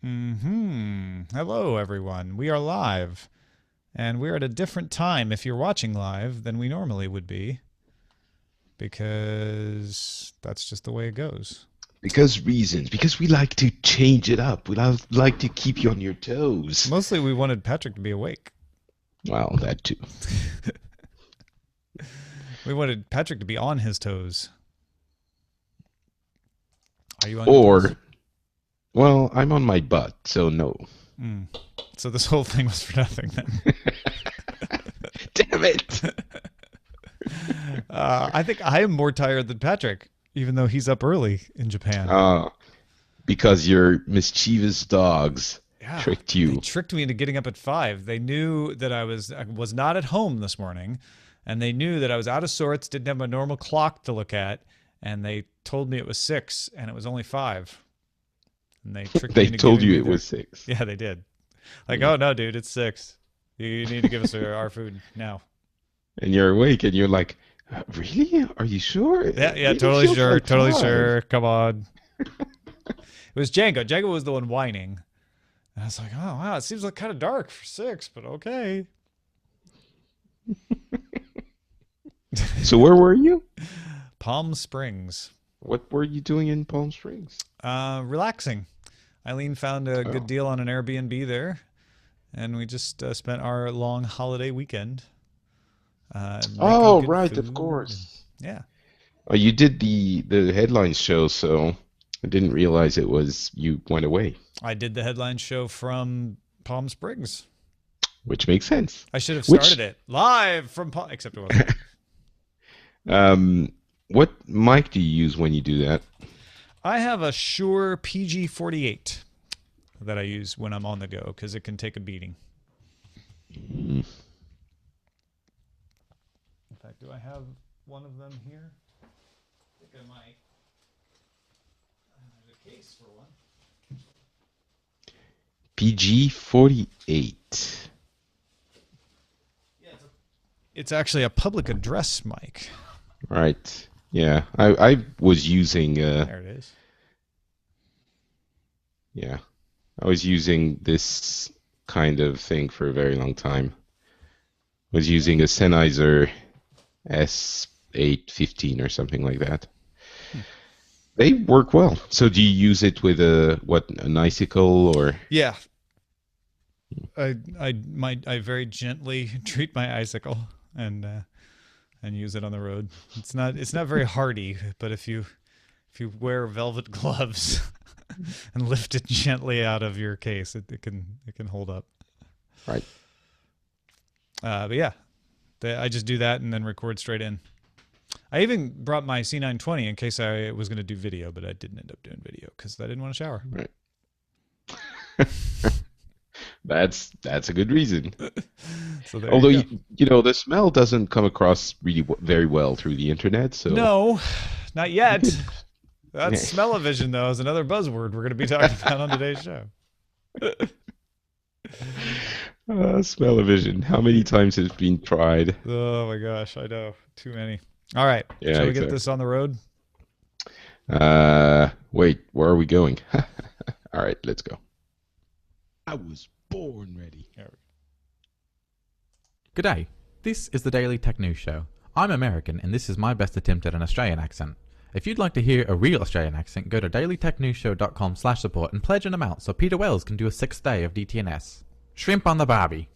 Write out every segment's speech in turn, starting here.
Hello, everyone. We are live, and we're at a different time if you're watching live than we normally would be, because that's just the way it goes. Because we like to change it up. We like to keep you on your toes. Mostly we wanted Patrick to be awake. Well, that too. We wanted Patrick to be on his toes. Are you on your toes? Well, I'm on my butt, so no. So this whole thing was for nothing then. Damn it! I think I am more tired than Patrick, even though he's up early in Japan. Because your mischievous dogs tricked you. They tricked me into getting up at 5. They knew that I was not at home this morning, and they knew that I was out of sorts, didn't have my normal clock to look at, and they told me it was 6, and it was only 5. And they tricked me into told you it there. Was 6. Yeah, they did. Like, oh no, dude, it's 6. You need to give us our food now. And you're awake, and you're like, really? Are you sure? Yeah, totally sure, totally sure. Come on. It was Django. Django was the one whining. And I was like, oh wow, it seems like kind of dark for 6, but okay. So where were you? Palm Springs. What were you doing in Palm Springs? Relaxing. Eileen found a good deal on an Airbnb there, and we just spent our long holiday weekend. Oh, right, of course. Yeah. Oh, you did the headlines show, so I didn't realize it was you went away. I did the headline show from Palm Springs. Which makes sense. I should have started it live from Palm, except it wasn't. What mic do you use when you do that? I have a Shure PG48 that I use when I'm on the go because it can take a beating. In fact, do I have one of them here? I think I might. There's a case for one. PG48. Yeah, it's actually a public address mic. Right. Yeah, I was using. There it is. Yeah, I was using this kind of thing for a very long time. I was using a Sennheiser S815 or something like that. They work well. So do you use it with an icicle or? Yeah. I very gently treat my icicle and use it on the road. It's not very hardy, but if you wear velvet gloves and lift it gently out of your case, it can hold up. Right. But yeah, I just do that and then record straight in. I even brought my C920 in case I was going to do video, but I didn't end up doing video because I didn't want to shower. Right. That's a good reason. So although you know the smell doesn't come across really very well through the internet, so no, not yet. That smell-o-vision though is another buzzword we're going to be talking about on today's show. Smell-o-vision. How many times has it been tried? Oh my gosh, I know, too many. All right, yeah, shall we get this on the road? Wait, where are we going? All right, let's go. I was born ready. G'day, this is the Daily Tech News Show. I'm American and this is my best attempt at an Australian accent. If you'd like to hear a real Australian accent, go to dailytechnewsshow.com/support and pledge an amount so Peter Wells can do a 6th day of DTNS. Shrimp on the barbie.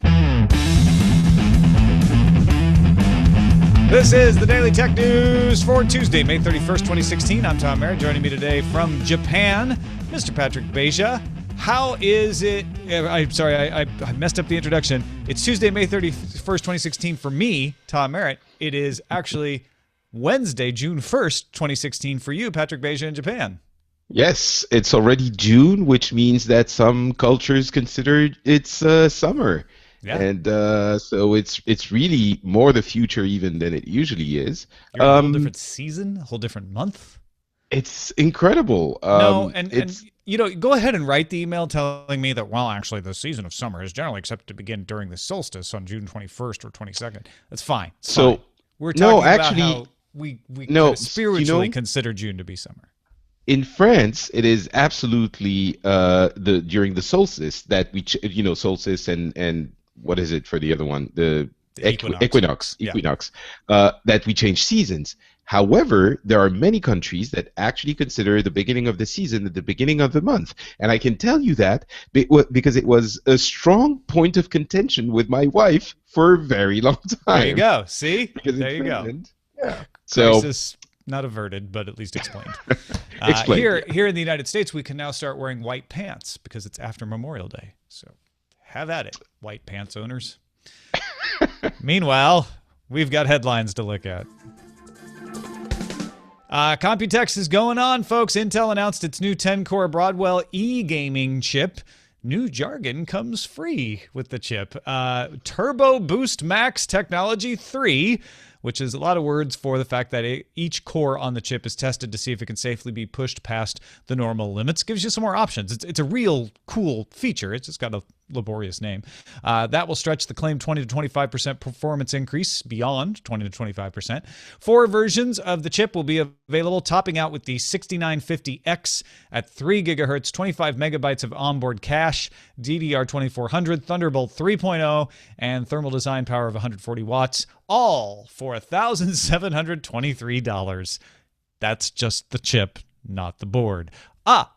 This is the Daily Tech News for Tuesday, May 31st, 2016. I'm Tom Merritt. Joining me today from Japan, Mr. Patrick Beja. How is it? I'm sorry, I messed up the introduction. It's Tuesday, May 31st, 2016 for me, Tom Merritt. It is actually Wednesday, June 1st, 2016 for you, Patrick Beja in Japan. Yes, it's already June, which means that some cultures consider it's summer. Yeah. And so it's really more the future even than it usually is. You're a whole different season, a whole different month. It's incredible. No, and you know, go ahead and write the email telling me that, well, actually, the season of summer is generally accepted to begin during the solstice on June 21st or 22nd. That's fine. It's fine. We're talking about how we kind of spiritually consider June to be summer. In France, it is absolutely the during the solstice that solstice and what is it for the other one? The equinox. Equinox, that we change seasons. However, there are many countries that actually consider the beginning of the season at the beginning of the month. And I can tell you that because it was a strong point of contention with my wife for a very long time. There you go. See? Because there you Finland, go. Yeah. Crisis not averted, but at least explained. Explained. Here in the United States, we can now start wearing white pants because it's after Memorial Day. So have at it, white pants owners. Meanwhile, we've got headlines to look at. Computex is going on, folks. Intel announced its new 10-core Broadwell e-gaming chip. New jargon comes free with the chip. Turbo Boost Max Technology 3, which is a lot of words for the fact that each core on the chip is tested to see if it can safely be pushed past the normal limits. Gives you some more options. It's a real cool feature. It's just got a laborious name. That will stretch the claimed 20 to 25% performance increase beyond 20 to 25%. 4 versions of the chip will be available, topping out with the 6950X at 3 gigahertz, 25 megabytes of onboard cache, DDR2400, Thunderbolt 3.0, and thermal design power of 140 watts, all for $1,723. That's just the chip, not the board.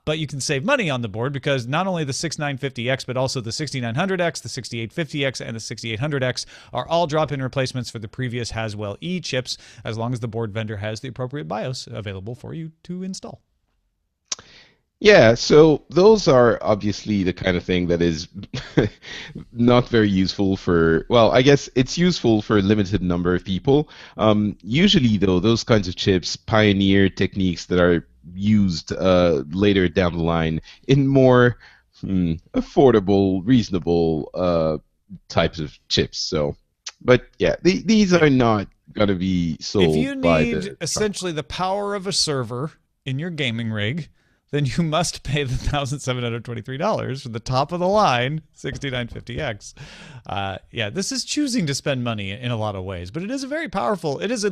But you can save money on the board because not only the 6950X, but also the 6900X, the 6850X, and the 6800X are all drop-in replacements for the previous Haswell E chips, as long as the board vendor has the appropriate BIOS available for you to install. Yeah, so those are obviously the kind of thing that is not very useful for, well, I guess it's useful for a limited number of people. Usually, though, those kinds of chips pioneer techniques that are used later down the line in more affordable, reasonable types of chips. So, but yeah, these are not going to be sold. If you need essentially the power of a server in your gaming rig, then you must pay the $1,723 for the top of the line 6950X. Yeah, this is choosing to spend money in a lot of ways, but it is a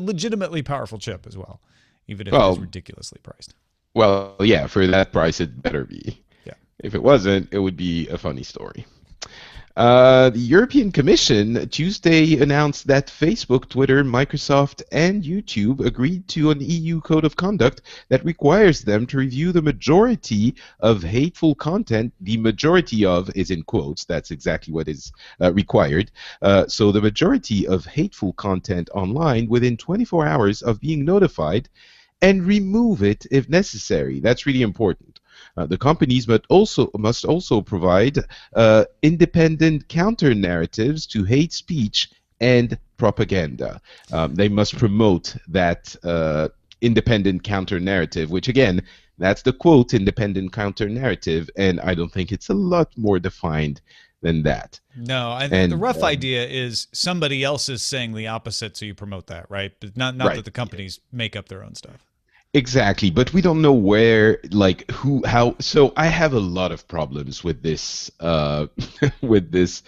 legitimately powerful chip as well, even if it is ridiculously priced. Well, yeah, for that price, it better be. Yeah. If it wasn't, it would be a funny story. The European Commission Tuesday announced that Facebook, Twitter, Microsoft, and YouTube agreed to an EU code of conduct that requires them to review the majority of hateful content. The majority of is in quotes. That's exactly what is required. So the majority of hateful content online within 24 hours of being notified, and remove it if necessary. That's really important. The companies must also provide independent counter-narratives to hate speech and propaganda. They must promote that independent counter-narrative, which again, that's the quote, independent counter-narrative, and I don't think it's a lot more defined than that. No, I think the rough idea is somebody else is saying the opposite, so you promote that, right? But not right. That the companies make up their own stuff. Exactly, but we don't know where, like, who, how. So I have a lot of problems with this, with this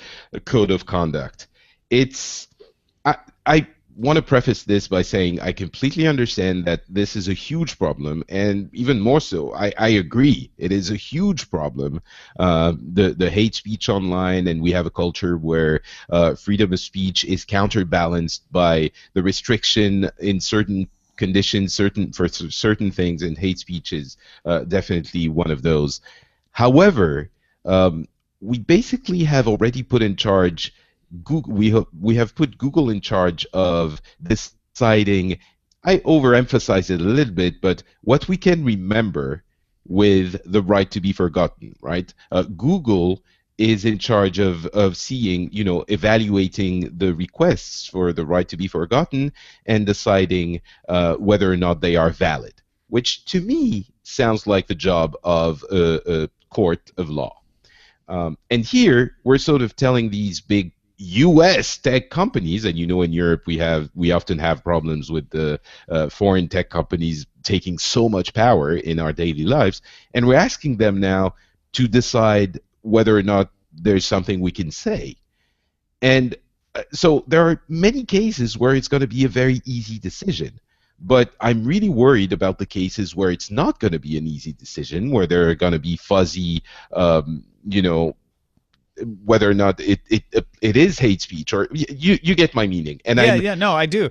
code of conduct. I want to preface this by saying I completely understand that this is a huge problem, and even more so, I agree it is a huge problem. The hate speech online, and we have a culture where freedom of speech is counterbalanced by the restriction in certain conditions, for certain things, and hate speech is definitely one of those. However, we basically have already put in charge Google. We have put Google in charge of deciding. I overemphasize it a little bit, but what we can remember with the right to be forgotten, right? Google is in charge of seeing, evaluating the requests for the right to be forgotten and deciding whether or not they are valid, which to me sounds like the job of a court of law. And here we're sort of telling these big U.S. tech companies, and in Europe we often have problems with the foreign tech companies taking so much power in our daily lives, and we're asking them now to decide whether or not there's something we can say. And so there are many cases where it's going to be a very easy decision. But I'm really worried about the cases where it's not going to be an easy decision, where there are going to be fuzzy, you know, whether or not it is hate speech, or you get my meaning. And no, I do.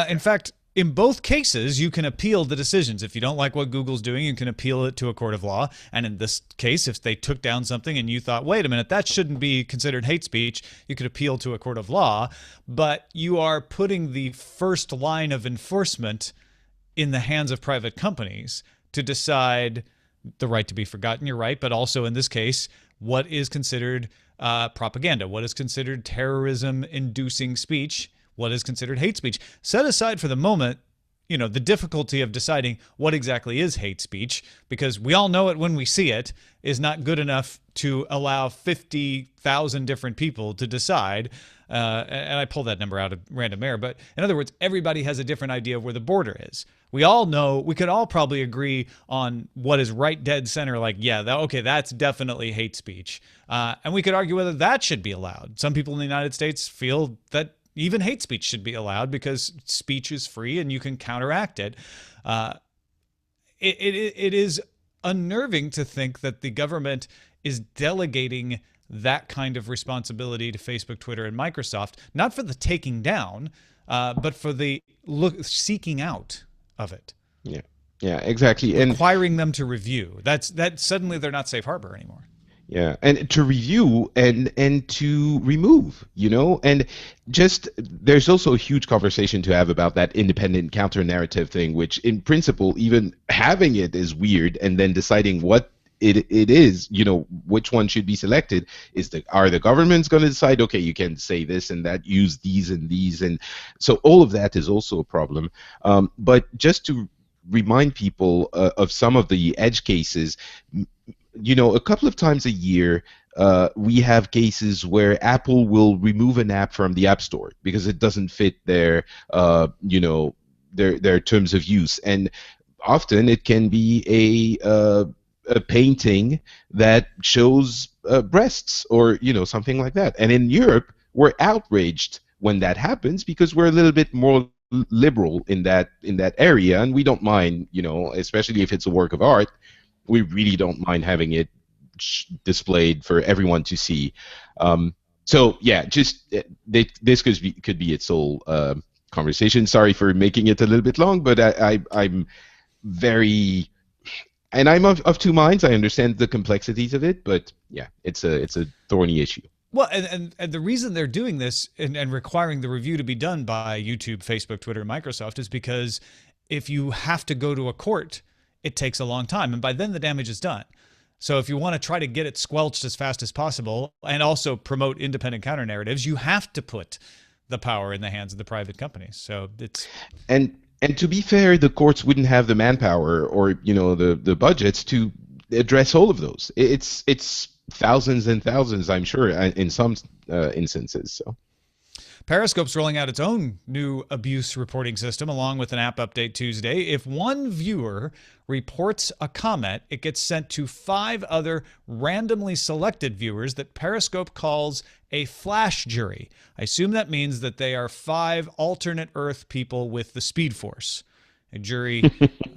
In fact, in both cases, you can appeal the decisions. If you don't like what Google's doing, you can appeal it to a court of law. And in this case, if they took down something and you thought, wait a minute, that shouldn't be considered hate speech, you could appeal to a court of law. But you are putting the first line of enforcement in the hands of private companies to decide the right to be forgotten, you're right, but also in this case, what is considered propaganda, what is considered terrorism-inducing speech, what is considered hate speech. Set aside for the moment, the difficulty of deciding what exactly is hate speech, because we all know it when we see it, is not good enough to allow 50,000 different people to decide. And I pulled that number out of random air, but in other words, everybody has a different idea of where the border is. We all know, we could all probably agree on what is right dead center, like, yeah, okay, that's definitely hate speech. And we could argue whether that should be allowed. Some people in the United States feel that even hate speech should be allowed because speech is free and you can counteract it. It is unnerving to think that the government is delegating that kind of responsibility to Facebook, Twitter, and Microsoft, not for the taking down, but for the seeking out of it. Yeah, exactly. And requiring them to review. That suddenly they're not safe harbor anymore. Yeah, and to review and to remove, and just there's also a huge conversation to have about that independent counter narrative thing, which in principle, even having it is weird, and then deciding what it is, which one should be selected are the governments going to decide, okay, you can say this and that, use these and these, and so all of that is also a problem. But just to remind people of some of the edge cases, a couple of times a year, we have cases where Apple will remove an app from the App Store because it doesn't fit their terms of use, and often it can be a painting that shows breasts or something like that. And in Europe, we're outraged when that happens because we're a little bit more liberal in that area, and we don't mind, especially if it's a work of art. We really don't mind having it displayed for everyone to see. So yeah, just this could be its whole conversation. Sorry for making it a little bit long, but I'm very, and I'm of two minds. I understand the complexities of it, but yeah, it's a thorny issue. Well, and the reason they're doing this and requiring the review to be done by YouTube, Facebook, Twitter, and Microsoft is because if you have to go to a court, it takes a long time, and by then the damage is done. So if you want to try to get it squelched as fast as possible and also promote independent counter narratives, you have to put the power in the hands of the private companies. So it's and to be fair, the courts wouldn't have the manpower or the budgets to address all of those. It's thousands and thousands, I'm sure, in some instances. So. Periscope's rolling out its own new abuse reporting system along with an app update Tuesday. If one viewer reports a comment, it gets sent to 5 other randomly selected viewers that Periscope calls a flash jury. I assume that means that they are 5 alternate Earth people with the Speed Force. A jury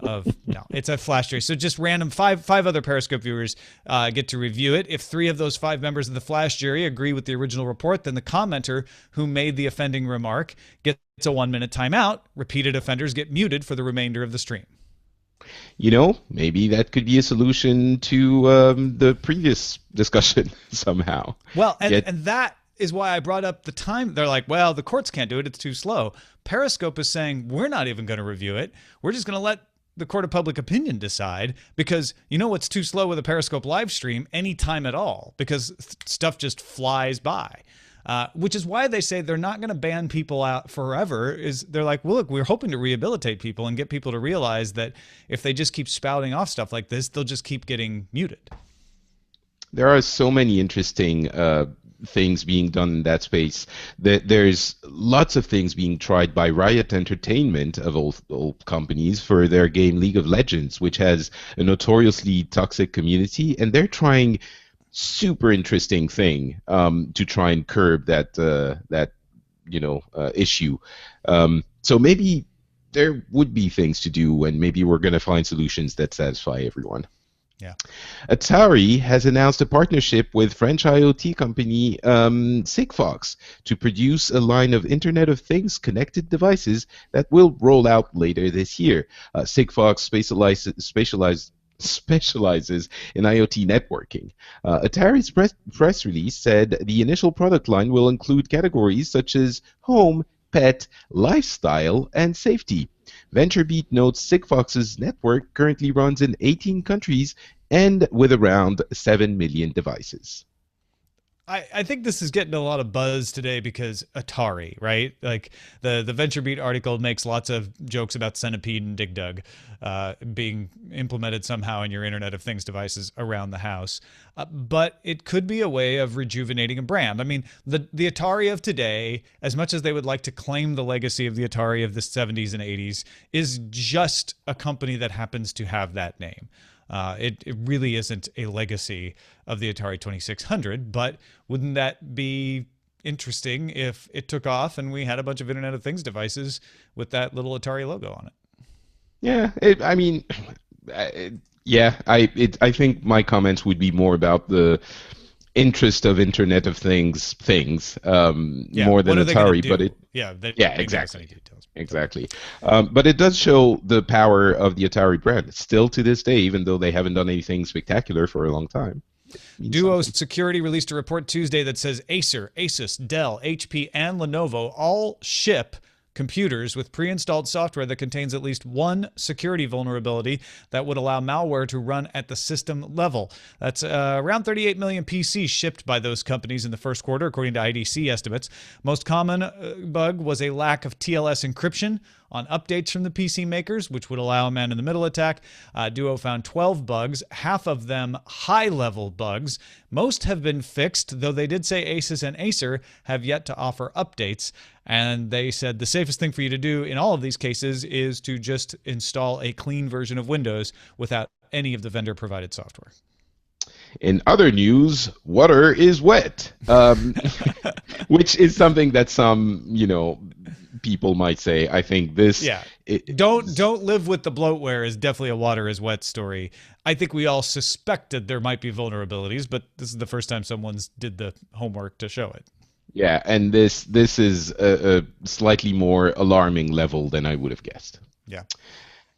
of, no, it's a flash jury. So just random five other Periscope viewers get to review it. If 3 of those 5 members of the flash jury agree with the original report, then the commenter who made the offending remark gets a 1-minute timeout. Repeated offenders get muted for the remainder of the stream. Maybe that could be a solution to the previous discussion somehow. Well, and that is why I brought up the time. They're like, well, the courts can't do it. It's too slow. Periscope is saying, we're not even going to review it. We're just going to let the court of public opinion decide, because what's too slow with a Periscope live stream? Any time at all, because stuff just flies by. Which is why they say they're not going to ban people out forever. They're like, well, look, we're hoping to rehabilitate people and get people to realize that if they just keep spouting off stuff like this, they'll just keep getting muted. There are so many interesting things being done in that space. There's lots of things being tried by Riot Entertainment, of all companies, for their game League of Legends, which has a notoriously toxic community, and they're trying super interesting thing to try and curb that issue. So maybe there would be things to do, and maybe we're going to find solutions that satisfy everyone. Yeah. Atari has announced a partnership with French IoT company Sigfox to produce a line of Internet of Things connected devices that will roll out later this year. Sigfox specializes in IoT networking. Atari's press release said the initial product line will include categories such as home, pet, lifestyle, and safety. VentureBeat notes Sigfox's network currently runs in 18 countries and with around 7 million devices. I think this is getting a lot of buzz today because Atari, right? Like the VentureBeat article makes lots of jokes about Centipede and Dig Dug being implemented somehow in your Internet of Things devices around the house. But it could be a way of rejuvenating a brand. I mean, the Atari of today, as much as they would like to claim the legacy of the Atari of the 70s and 80s, is just a company that happens to have that name. It really isn't a legacy of the Atari 2600, but wouldn't that be interesting if it took off and we had a bunch of Internet of Things devices with that little Atari logo on it? Yeah, I think my comments would be more about the interest of Internet of Things more than Atari, but exactly. Exactly. But it does show the power of the Atari brand. Still to this day, even though they haven't done anything spectacular for a long time. Duo Security released a report Tuesday that says Acer, Asus, Dell, HP, and Lenovo all ship computers with pre-installed software that contains at least one security vulnerability that would allow malware to run at the system level. That's around 38 million PCs shipped by those companies in the first quarter, according to IDC estimates. Most common bug was a lack of TLS encryption on updates from the PC makers, which would allow a man-in-the-middle attack. Duo found 12 bugs, half of them high-level bugs. Most have been fixed, though they did say Asus and Acer have yet to offer updates. And they said the safest thing for you to do in all of these cases is to just install a clean version of Windows without any of the vendor-provided software. In other news, water is wet, which is something that some, people might say. I think this. Yeah. Don't live with the bloatware is definitely a water is wet story. I think we all suspected there might be vulnerabilities, but this is the first time someone's did the homework to show it. Yeah, and this is a slightly more alarming level than I would have guessed. Yeah.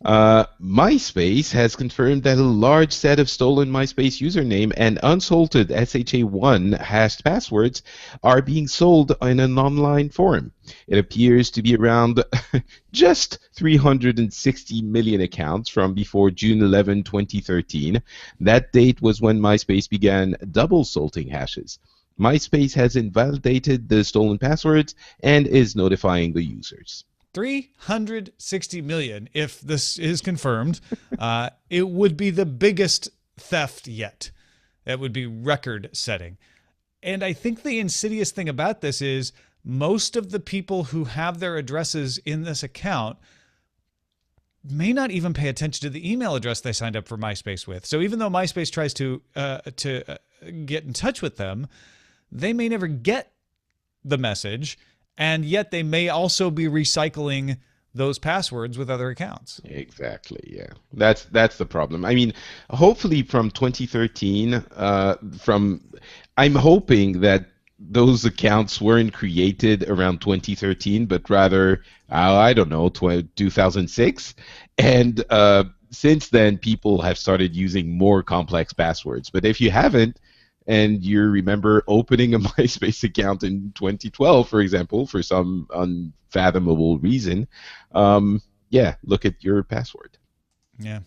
Myspace has confirmed that a large set of stolen Myspace username and unsalted SHA-1 hashed passwords are being sold in an online forum. It appears to be around just 360 million accounts from before June 11, 2013. That date was when Myspace began double salting hashes. Myspace has invalidated the stolen passwords and is notifying the users. 360 million. If this is confirmed, it would be the biggest theft yet. That would be record-setting. And I think the insidious thing about this is most of the people who have their addresses in this account may not even pay attention to the email address they signed up for MySpace with. So even though MySpace tries to get in touch with them, they may never get the message, and yet they may also be recycling those passwords with other accounts. Exactly, yeah. That's the problem. I mean, hopefully from 2013, I'm hoping that those accounts weren't created around 2013, but rather, I don't know, 2006. And since then, people have started using more complex passwords. But if you haven't, and you remember opening a MySpace account in 2012, for example, for some unfathomable reason, look at your password. Yeah.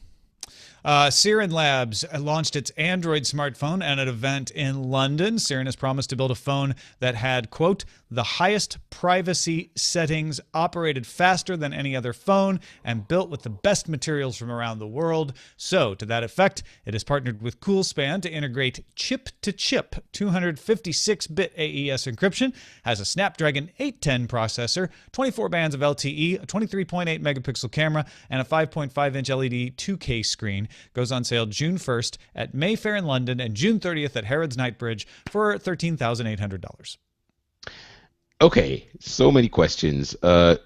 Siren Labs launched its Android smartphone at an event in London. Siren has promised to build a phone that had, quote, the highest privacy settings, operated faster than any other phone, and built with the best materials from around the world. So, to that effect, it has partnered with Coolspan to integrate chip-to-chip 256-bit AES encryption, has a Snapdragon 810 processor, 24 bands of LTE, a 23.8 megapixel camera, and a 5.5-inch LED 2K screen. Goes on sale June 1st at Mayfair in London and June 30th at Harrods Knightsbridge for $13,800. Okay, so many questions.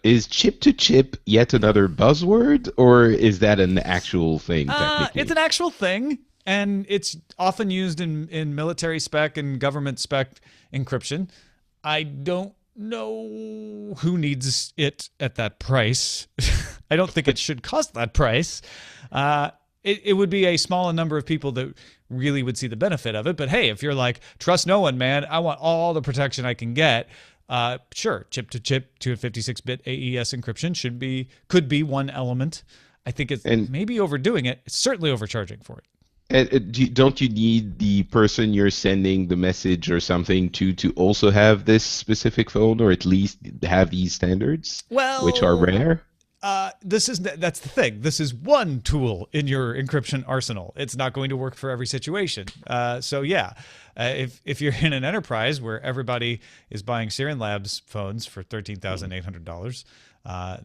Is chip to chip yet another buzzword, or is that an actual thing It's technically? an actual thing, and it's often used in military spec and government spec encryption. I don't know who needs it at that price. I don't think it should cost that price. It would be a small number of people that really would see the benefit of it. But hey, if you're like, trust no one, man, I want all the protection I can get. Sure, chip to chip 256-bit AES encryption could be one element. I think it's And maybe overdoing it. It's certainly overcharging for it. don't you need the person you're sending the message or something to also have this specific phone, or at least have these standards, which are Well, rare? that's the thing. This is one tool in your encryption arsenal. It's not going to work for every situation. So yeah, if you're in an enterprise where everybody is buying Siren Labs phones for $13,800,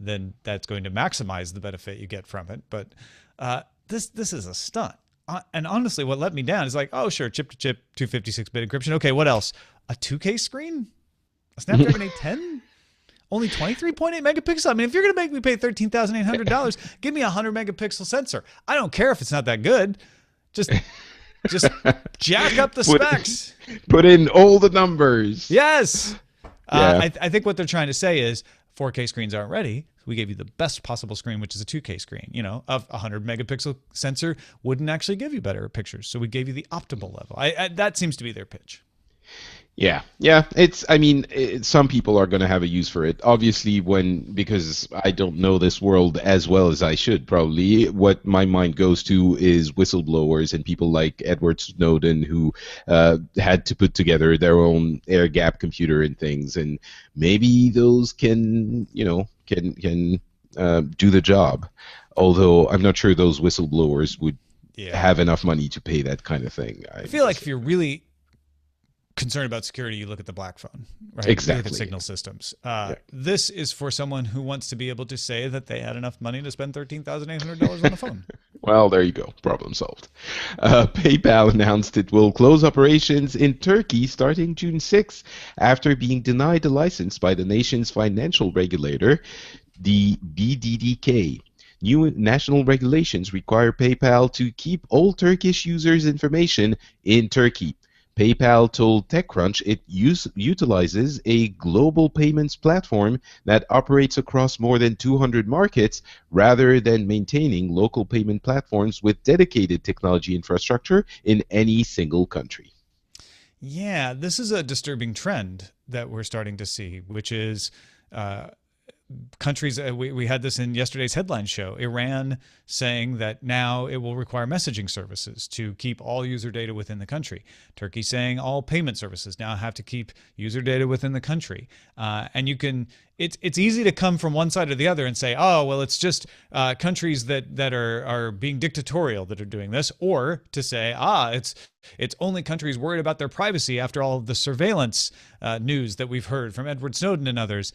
then that's going to maximize the benefit you get from it. But this is a stunt. And honestly, what let me down is like, oh sure, chip to chip 256-bit encryption. Okay, what else? A 2K screen? A Snapdragon 810? Only 23.8 megapixels. I mean, if you're going to make me pay $13,800, give me a 100 megapixel sensor. I don't care if it's not that good. Just jack up the Put specs. put in all the numbers. Yes. Yeah. I think what they're trying to say is 4K screens aren't ready. We gave you the best possible screen, which is a 2K screen. You know, a 100 megapixel sensor wouldn't actually give you better pictures. So we gave you the optimal level. That seems to be their pitch. Yeah. Some people are going to have a use for it. Obviously, because I don't know this world as well as I should probably, what my mind goes to is whistleblowers and people like Edward Snowden who had to put together their own air gap computer and things, and maybe those can do the job. Although I'm not sure those whistleblowers would have enough money to pay that kind of thing. I feel like if you're really concerned about security, you look at the black phone, right? Exactly. You look at signal systems. This is for someone who wants to be able to say that they had enough money to spend $13,800 on a phone. Well, there you go. Problem solved. PayPal announced it will close operations in Turkey starting June 6th after being denied a license by the nation's financial regulator, the BDDK. New national regulations require PayPal to keep all Turkish users' information in Turkey. PayPal told TechCrunch it utilizes a global payments platform that operates across more than 200 markets rather than maintaining local payment platforms with dedicated technology infrastructure in any single country. Yeah, this is a disturbing trend that we're starting to see, which is countries, we had this in yesterday's headline show, Iran saying that now it will require messaging services to keep all user data within the country. Turkey saying all payment services now have to keep user data within the country. And it's easy to come from one side or the other and say, oh, well, it's just countries that are being dictatorial that are doing this, or to say, it's only countries worried about their privacy after all of the surveillance news that we've heard from Edward Snowden and others.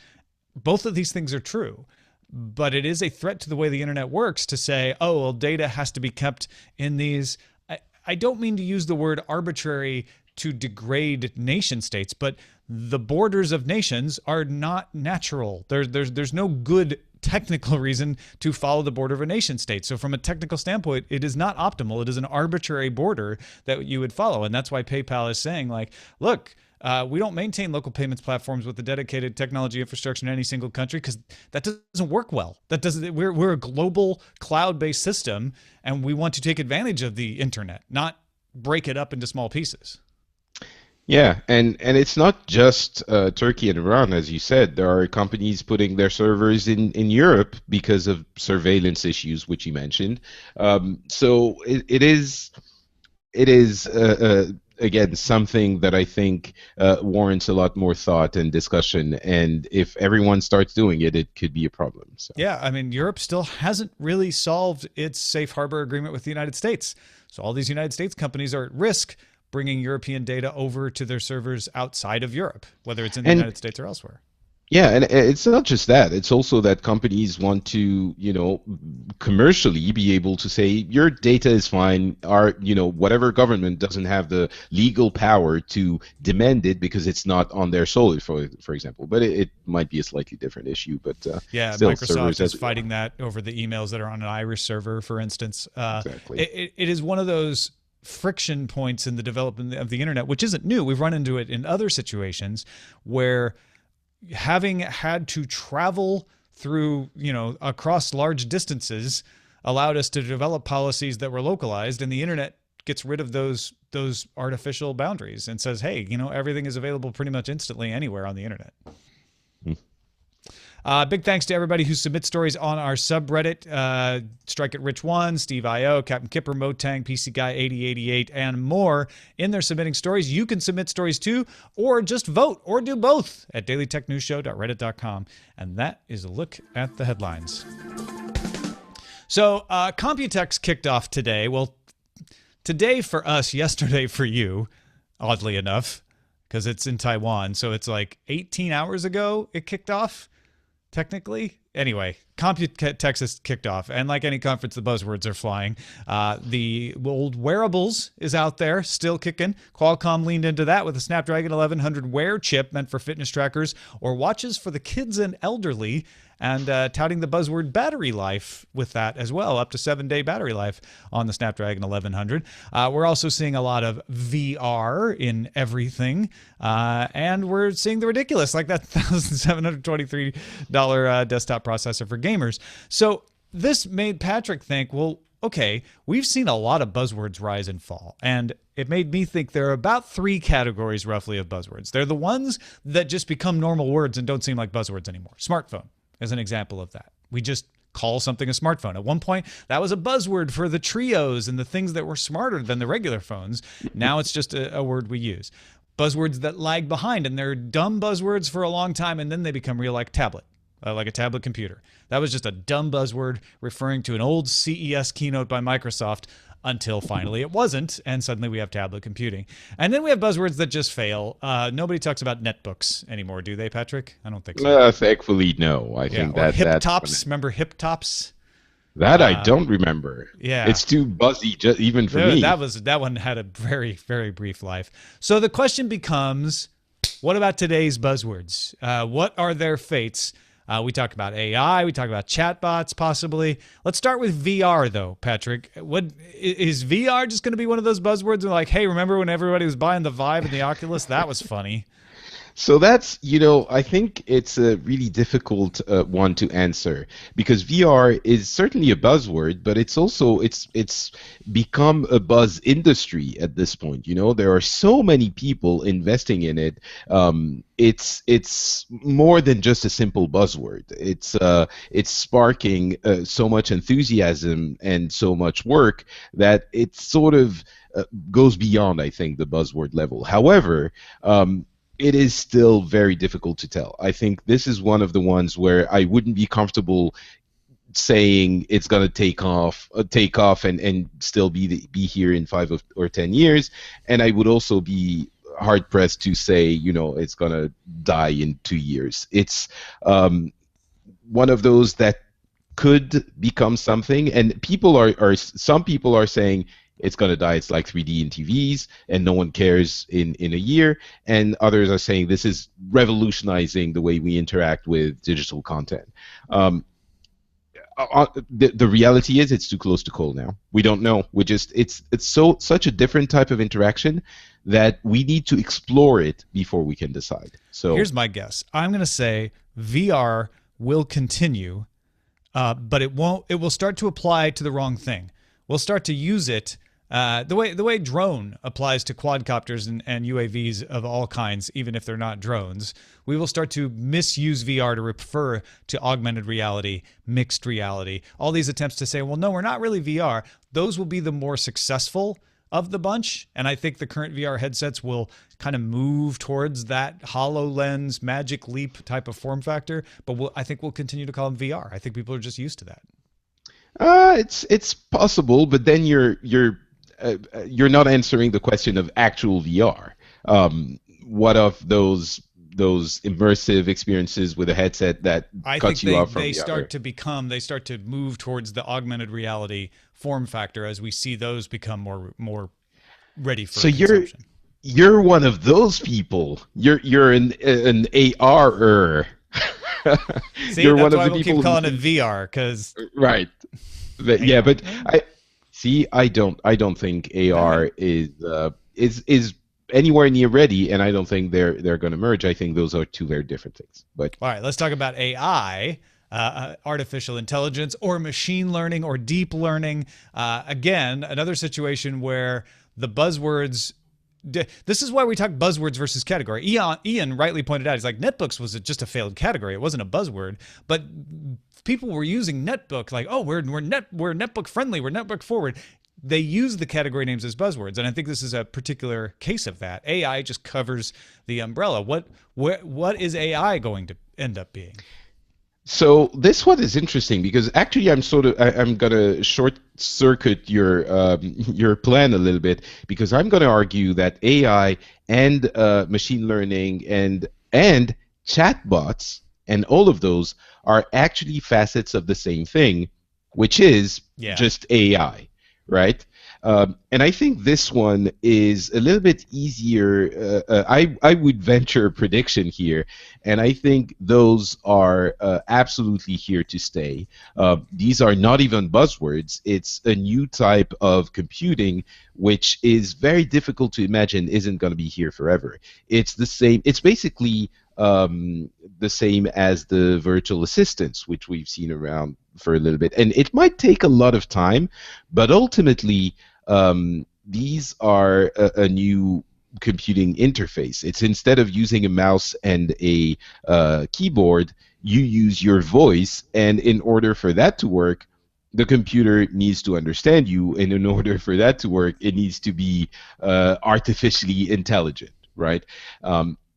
Both of these things are true, but it is a threat to the way the internet works to say, oh, well, data has to be kept in these. I don't mean to use the word arbitrary to degrade nation states, but the borders of nations are not natural. There's no good technical reason to follow the border of a nation state. So from a technical standpoint, it is not optimal. It is an arbitrary border that you would follow. And that's why PayPal is saying, like, look, we don't maintain local payments platforms with a dedicated technology infrastructure in any single country because that doesn't work well. We're a global cloud-based system, and we want to take advantage of the internet, not break it up into small pieces. Yeah, and it's not just Turkey and Iran, as you said. There are companies putting their servers in Europe because of surveillance issues, which you mentioned. So it is again something that I think warrants a lot more thought and discussion. And if everyone starts doing it, it could be a problem. So. Yeah, I mean, Europe still hasn't really solved its safe harbor agreement with the United States. So all these United States companies are at risk bringing European data over to their servers outside of Europe, whether it's in the United States or elsewhere. Yeah, and it's not just that. It's also that companies want to, commercially be able to say your data is fine. Whatever government doesn't have the legal power to demand it because it's not on their soil, for example. But it might be a slightly different issue. But yeah, still, Microsoft servers is fighting that over the emails that are on an Irish server, for instance. Exactly. It is one of those friction points in the development of the internet, which isn't new. We've run into it in other situations where having had to travel through, across large distances allowed us to develop policies that were localized, and the internet gets rid of those artificial boundaries and says, hey, everything is available pretty much instantly anywhere on the internet. Big thanks to everybody who submits stories on our subreddit. Strike It Rich 1, Steve I.O., Captain Kipper, Motang, PC Guy 8088, and more. In there submitting stories, you can submit stories too, or just vote, or do both at dailytechnewsshow.reddit.com. And that is a look at the headlines. So Computex kicked off today. Well, today for us, yesterday for you, oddly enough, because it's in Taiwan. So it's like 18 hours ago it kicked off. Technically. Anyway, Computex has kicked off, and like any conference, the buzzwords are flying. The old wearables is out there, still kicking. Qualcomm leaned into that with a Snapdragon 1100 Wear chip meant for fitness trackers or watches for the kids and elderly, and touting the buzzword battery life with that as well, up to 7-day battery life on the Snapdragon 1100. We're also seeing a lot of VR in everything, and we're seeing the ridiculous, like that $1,723 desktop processor for gamers. So this made Patrick think, well, okay, we've seen a lot of buzzwords rise and fall, and it made me think there are about 3 categories roughly of buzzwords. They're the ones that just become normal words and don't seem like buzzwords anymore. Smartphone is an example of that. We just call something a smartphone. At one point, that was a buzzword for the trios and the things that were smarter than the regular phones. Now it's just a word we use. Buzzwords that lag behind, and they're dumb buzzwords for a long time, and then they become real, like tablet. Like a tablet computer. That was just a dumb buzzword referring to an old CES keynote by Microsoft until finally it wasn't, and suddenly we have tablet computing. And then we have buzzwords that just fail. Nobody talks about netbooks anymore, do they, Patrick? I don't think so. Thankfully, no. I think that hip tops. Remember hip tops? That I don't remember. Yeah, it's too buzzy, even for me. That one had a very, very brief life. So the question becomes, what about today's buzzwords? What are their fates? We talked about AI. We talked about chatbots, possibly. Let's start with VR, though, Patrick. What is VR just going to be one of those buzzwords? Like, hey, remember when everybody was buying the Vive and the Oculus? That was funny. So that's, I think it's a really difficult one to answer, because VR is certainly a buzzword, but it's also it's become a buzz industry at this point. There are so many people investing in it. It's more than just a simple buzzword. It's sparking so much enthusiasm and so much work that it sort of goes beyond, I think, the buzzword level. However, it is still very difficult to tell. I think this is one of the ones where I wouldn't be comfortable saying it's going to take off and still be here in 5 or 10 years. And I would also be hard pressed to say, it's going to die in 2 years. It's one of those that could become something, and some people are saying it's going to die. It's like 3D in TVs, and no one cares in a year. And others are saying this is revolutionizing the way we interact with digital content. The reality is it's too close to call now. We don't know. It's such a different type of interaction that we need to explore it before we can decide. So here's my guess. I'm going to say VR will continue, but it won't. It will start to apply to the wrong thing. We'll start to use it the way drone applies to quadcopters and UAVs of all kinds, even if they're not drones. We will start to misuse VR to refer to augmented reality, mixed reality, all these attempts to say, well, no, we're not really VR. Those will be the more successful of the bunch, and I think the current VR headsets will kind of move towards that HoloLens, Magic Leap type of form factor, but I think we'll continue to call them VR. I think people are just used to that. It's possible, but then you're not answering the question of actual VR. What of those those immersive experiences with a headset that cuts you off from they the other. they start to move towards the augmented reality form factor as we see those become more ready for consumption. You're one of those people. You're an AR-er. See, you're one of the people keep calling it VR because right. But, yeah, but I don't think AR is anywhere near ready, and I don't think they're going to merge. I think those are two very different things. But all right, let's talk about AI, artificial intelligence, or machine learning, or deep learning. Again, another situation where the buzzwords. This is why we talk buzzwords versus category. Ian rightly pointed out, he's like, netbooks was just a failed category. It wasn't a buzzword, but people were using netbook like, oh, we're netbook friendly, we're netbook forward. They use the category names as buzzwords, and I think this is a particular case of that. AI just covers the umbrella. What is AI going to end up being? So this one is interesting because actually I'm gonna short circuit your plan a little bit, because I'm gonna argue that AI and machine learning and chatbots and all of those are actually facets of the same thing, which is just AI, right? And I think this one is a little bit easier. I would venture a prediction here, and I think those are absolutely here to stay. These are not even buzzwords. It's a new type of computing, which is very difficult to imagine isn't going to be here forever. It's the same. It's basically the same as the virtual assistants, which we've seen around for a little bit. And it might take a lot of time, but ultimately, these are a new computing interface. It's instead of using a mouse and a keyboard, you use your voice, and in order for that to work, the computer needs to understand you, and in order for that to work, it needs to be artificially intelligent, right?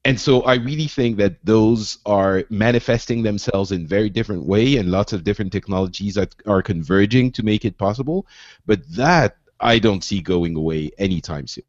And so I really think that those are manifesting themselves in very different way, and lots of different technologies are converging to make it possible. But that I don't see going away anytime soon.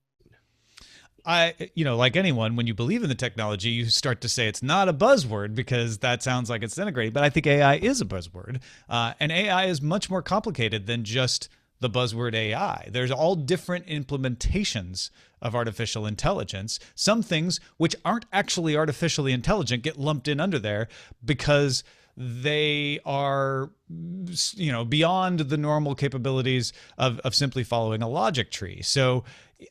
Like anyone, when you believe in the technology, you start to say it's not a buzzword because that sounds like it's denigrating. But I think AI is a buzzword, and AI is much more complicated than just the buzzword AI. There's all different implementations of artificial intelligence. Some things which aren't actually artificially intelligent get lumped in under there because they are, beyond the normal capabilities of simply following a logic tree. So,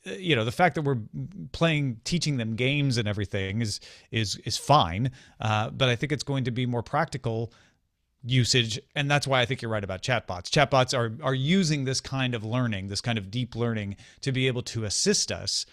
the fact that we're teaching them games and everything is fine, but I think it's going to be more practical usage, and that's why I think you're right about chatbots. Chatbots are using this kind of learning, this kind of deep learning, to be able to assist us.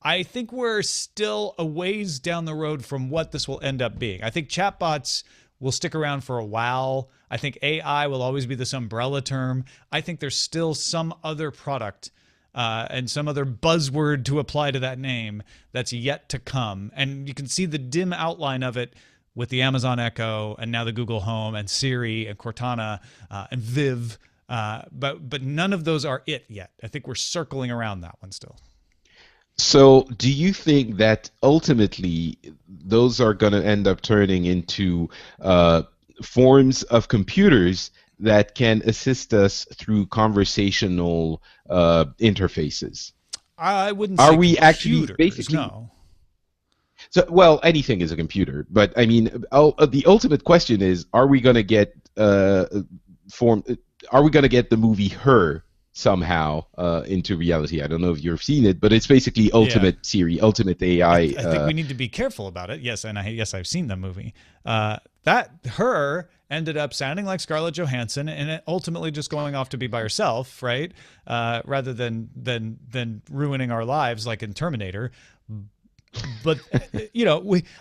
I think we're still a ways down the road from what this will end up being. I think chatbots will stick around for a while. I think AI will always be this umbrella term. I think there's still some other product and some other buzzword to apply to that name that's yet to come. And you can see the dim outline of it with the Amazon Echo and now the Google Home and Siri and Cortana and Viv. But none of those are it yet. I think we're circling around that one still. So do you think that ultimately those are going to end up turning into forms of computers that can assist us through conversational interfaces? I wouldn't say are we actually basically no. So, well, anything is a computer, but I mean, the ultimate question is: are we going to get Are we going to get the movie Her somehow into reality? I don't know if you've seen it, but it's basically ultimate Siri, ultimate AI. I think we need to be careful about it. Yes, and I've seen the movie. That Her ended up sounding like Scarlett Johansson, and it ultimately just going off to be by herself, right? Rather than ruining our lives like in Terminator. But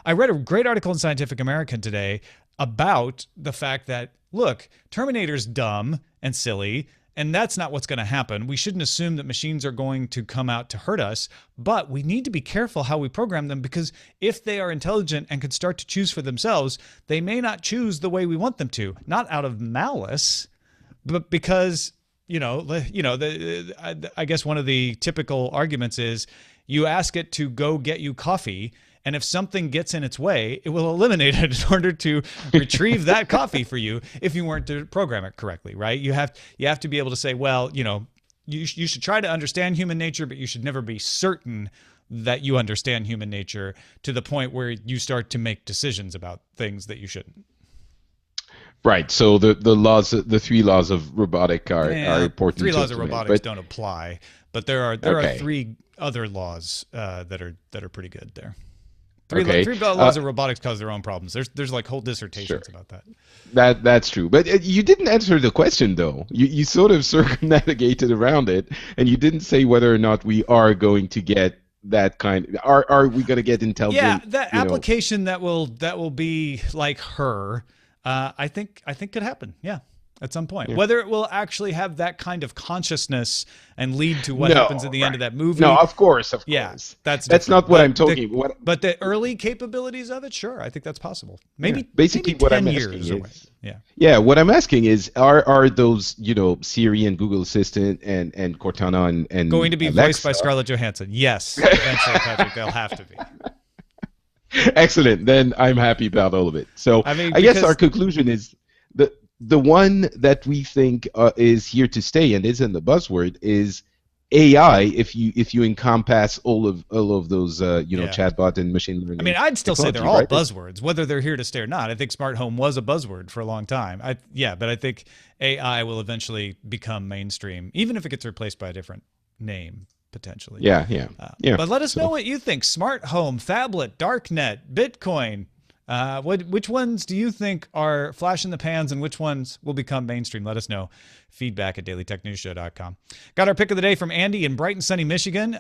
I read a great article in Scientific American today about the fact that, look, Terminator's dumb and silly, and that's not what's going to happen. We shouldn't assume that machines are going to come out to hurt us, but we need to be careful how we program them, because if they are intelligent and can start to choose for themselves, they may not choose the way we want them to, not out of malice, but because, I guess one of the typical arguments is, You ask it to go get you coffee, and if something gets in its way, it will eliminate it in order to retrieve that coffee for you if you weren't to program it correctly, right? You have to be able to say, well, you should try to understand human nature, but you should never be certain that you understand human nature to the point where you start to make decisions about things that you shouldn't. Right. So the three laws of robotic are important. Three laws of robotics but don't apply, but there are three other laws that are pretty good there. Three laws of robotics cause their own problems. There's like whole dissertations about that. That's true. But you didn't answer the question, though. You sort of circumnavigated around it, and you didn't say whether or not we are going to get that kind. Are we going to get intelligent? Yeah, that application that will be like her. I think could happen. Yeah. At some point, whether it will actually have that kind of consciousness and lead to what happens at the end of that movie. No, of course. Yeah, that's not what I'm talking about. But the early capabilities of it, sure, I think that's possible. Maybe basically maybe what 10 I'm years asking away. is, what I'm asking is, are those Siri and Google Assistant and Cortana and going to be Alexa voiced by Scarlett Johansson? Yes, eventually, Patrick, they'll have to be. Excellent. Then I'm happy about all of it. So I guess our conclusion is the one that we think is here to stay and isn't the buzzword is AI. If you encompass all of those chatbot and machine learning. I mean, I'd still say they're all buzzwords, whether they're here to stay or not. I think smart home was a buzzword for a long time. But I think AI will eventually become mainstream, even if it gets replaced by a different name. Potentially. Yeah. But let us know what you think. Smart home, phablet, darknet, Bitcoin. Which ones do you think are flash in the pans and which ones will become mainstream? Let us know. Feedback at dailytechnewsshow.com. Got our pick of the day from Andy in bright and sunny Michigan.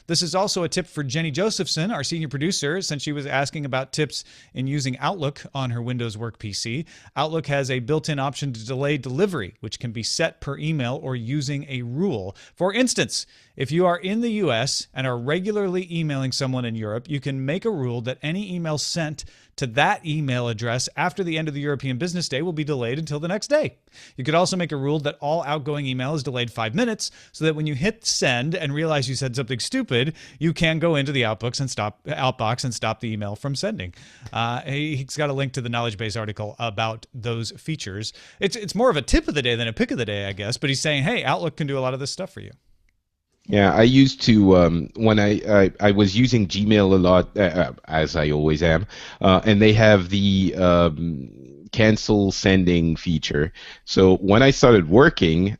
This is also a tip for Jenny Josephson, our senior producer, since she was asking about tips in using Outlook on her Windows Work PC. Outlook has a built-in option to delay delivery, which can be set per email or using a rule. For instance, if you are in the US and are regularly emailing someone in Europe, you can make a rule that any email sent to that email address after the end of the European business day will be delayed until the next day. You could also make a rule that all outgoing email is delayed 5 minutes so that when you hit send and realize you said something stupid, you can go into the outbox and stop the email from sending. He's got a link to the knowledge base article about those features. It's more of a tip of the day than a pick of the day, I guess, but he's saying, hey, Outlook can do a lot of this stuff for you. Yeah, I used to when I was using Gmail a lot, as I always am, and they have the cancel sending feature. So when I started working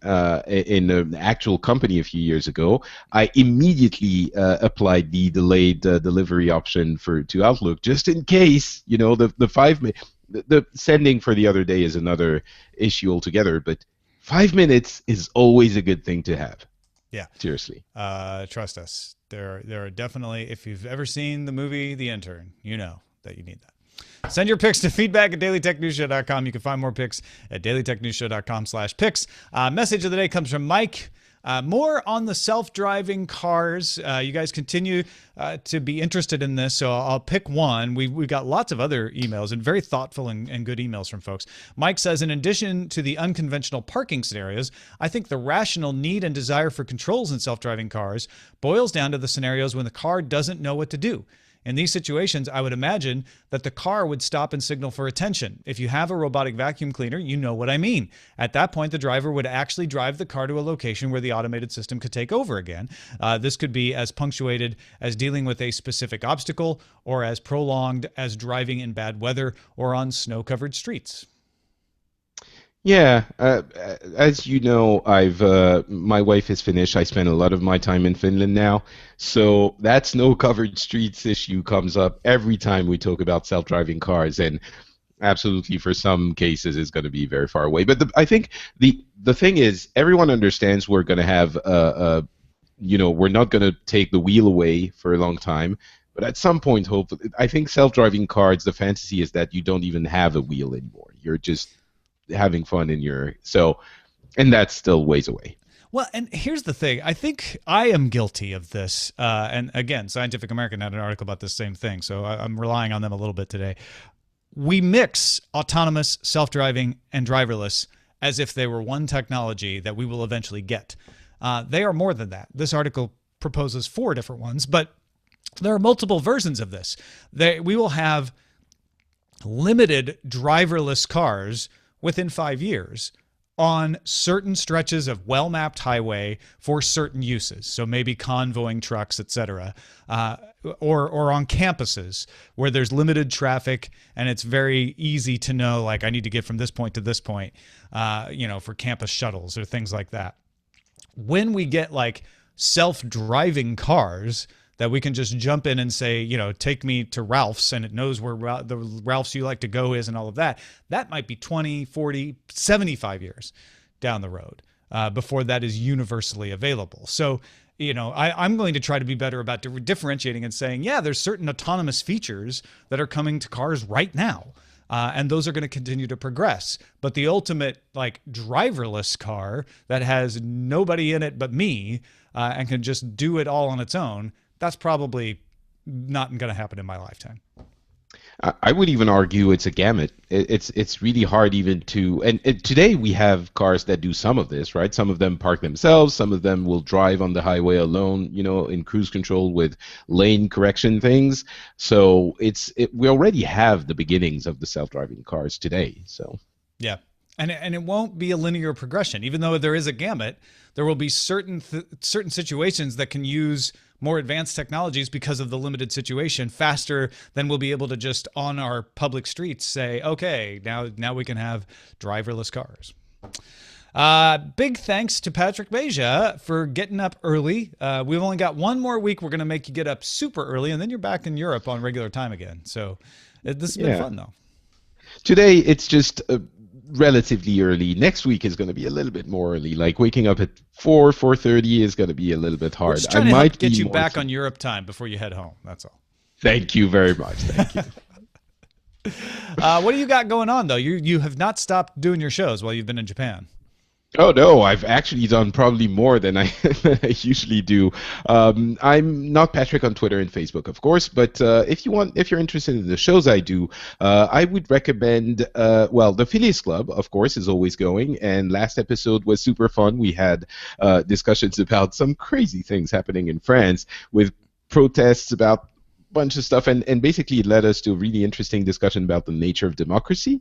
in an actual company a few years ago, I immediately applied the delayed delivery option to Outlook, just in case, the 5 minutes. The sending for the other day is another issue altogether, but 5 minutes is always a good thing to have. Yeah. Seriously. Trust us. There are definitely, if you've ever seen the movie The Intern, you know that you need that. Send your picks to feedback at dailytechnewsshow.com. You can find more picks at dailytechnewsshow.com/picks. Message of the day comes from Mike. More on the self-driving cars. You guys continue to be interested in this, so I'll pick one. We got lots of other emails and very thoughtful and good emails from folks. Mike says, in addition to the unconventional parking scenarios, I think the rational need and desire for controls in self-driving cars boils down to the scenarios when the car doesn't know what to do. In these situations, I would imagine that the car would stop and signal for attention. If you have a robotic vacuum cleaner, you know what I mean. At that point, the driver would actually drive the car to a location where the automated system could take over again. This could be as punctuated as dealing with a specific obstacle or as prolonged as driving in bad weather or on snow-covered streets. Yeah, as you know, my wife is Finnish. I spend a lot of my time in Finland now, so that snow-covered streets issue comes up every time we talk about self-driving cars, and absolutely, for some cases, it's going to be very far away. But I think the thing is, everyone understands we're going to have we're not going to take the wheel away for a long time. But at some point, hopefully, I think self-driving cars, the fantasy is that you don't even have a wheel anymore. You're just having fun and that's still ways away. Well, and here's the thing. I think I am guilty of this. And again, Scientific American had an article about this same thing, so I'm relying on them a little bit today. We mix autonomous, self-driving, and driverless as if they were one technology that we will eventually get. They are more than that. This article proposes 4 different ones, but there are multiple versions of this. We will have limited driverless cars within 5 years on certain stretches of well-mapped highway for certain uses. So maybe convoying trucks, etc., or on campuses where there's limited traffic and it's very easy to know, like, I need to get from this point to this point, for campus shuttles or things like that. When we get like self-driving cars that we can just jump in and say, take me to Ralph's, and it knows where the Ralph's you like to go is and all of that. That might be 20, 40, 75 years down the road before that is universally available. So, I'm going to try to be better about differentiating and saying, yeah, there's certain autonomous features that are coming to cars right now. And those are going to continue to progress. But the ultimate, like, driverless car that has nobody in it but me and can just do it all on its own, that's probably not going to happen in my lifetime. I would even argue it's a gamut. It's really hard even to, and today we have cars that do some of this, right? Some of them park themselves, some of them will drive on the highway alone, in cruise control with lane correction things. So we already have the beginnings of the self-driving cars today. So yeah. And it won't be a linear progression. Even though there is a gamut, there will be certain situations that can use more advanced technologies because of the limited situation faster than we'll be able to just on our public streets say, okay, now we can have driverless cars. Big thanks to Patrick Beja for getting up early. We've only got one more week. We're going to make you get up super early, and then you're back in Europe on regular time again. So this has been fun, though. Today, it's just relatively early. Next week is going to be a little bit more early. Like waking up at 4:30 is going to be a little bit hard. We're just trying to help get you back on Europe time before you head home. That's all. Thank you very much. Thank you. What do you got going on, though? You have not stopped doing your shows while you've been in Japan. Oh no, I've actually done probably more than I usually do. I'm not Patrick on Twitter and Facebook, of course, but if you're interested in the shows I do, I would recommend. The Phileas Club, of course, is always going, and last episode was super fun. We had discussions about some crazy things happening in France with protests about bunch of stuff, and basically it led us to a really interesting discussion about the nature of democracy.